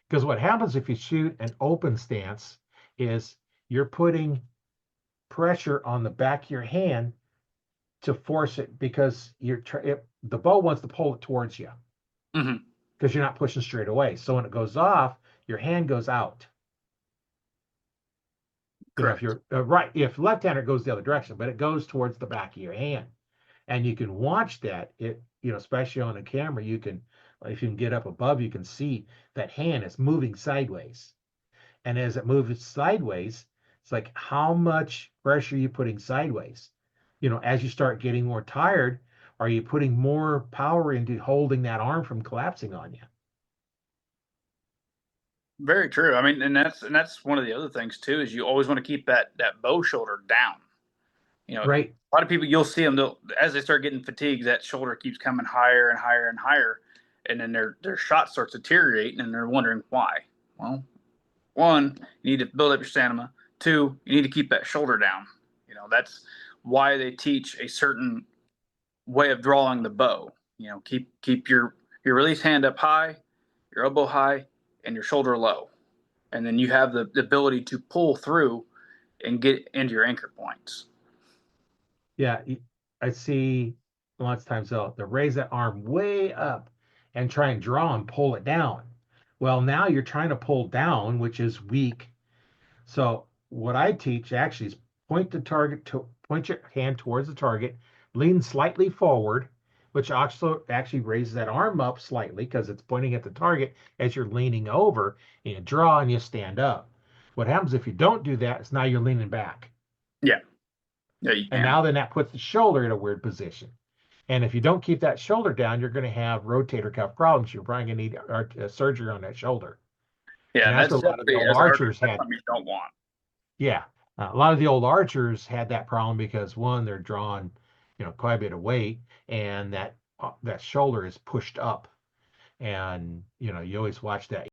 Because what happens if you shoot an open stance is you're putting pressure on the back of your hand to force it because the bow wants to pull it towards you Hmm. because you're not pushing straight away. So when it goes off, your hand goes out. If Correct. you're right, if left-hander, it goes the other direction, but it goes towards the back of your hand, and you can watch that. Especially on a camera, if you can get up above, you can see that hand is moving sideways. And as it moves sideways, it's like how much pressure are you putting sideways? As you start getting more tired, are you putting more power into holding that arm from collapsing on you? Very true. I mean, and that's one of the other things too is you always want to keep that bow shoulder down. Right. A lot of people you'll see them as they start getting fatigued, that shoulder keeps coming higher and higher and higher, and then their shot starts deteriorating, and they're wondering why. Well, one, you need to build up your stamina. Two, you need to keep that shoulder down. That's why they teach a certain way of drawing the bow. Keep your release hand up high, your elbow high, and your shoulder low, and then you have the ability to pull through and get into your anchor points. Yeah. I see lots of times they'll raise that arm way up and try and draw and pull it down. Well, now you're trying to pull down, which is weak. So what I teach actually is point your hand towards the target, lean slightly forward, which also actually raises that arm up slightly because it's pointing at the target as you're leaning over, and you draw and you stand up. What happens if you don't do that is now you're leaning back. Yeah, yeah, you And can. now then that puts the shoulder in a weird position. And if you don't keep that shoulder down, you're going to have rotator cuff problems. You're probably going to need surgery on that shoulder. Yeah, And and that's that's what a lot of the definitely old as an archer, archers that's had. something you don't want. Yeah, a lot of the old archers had that problem because one, they're drawing, quite a bit of weight, and that shoulder is pushed up, and you always watch that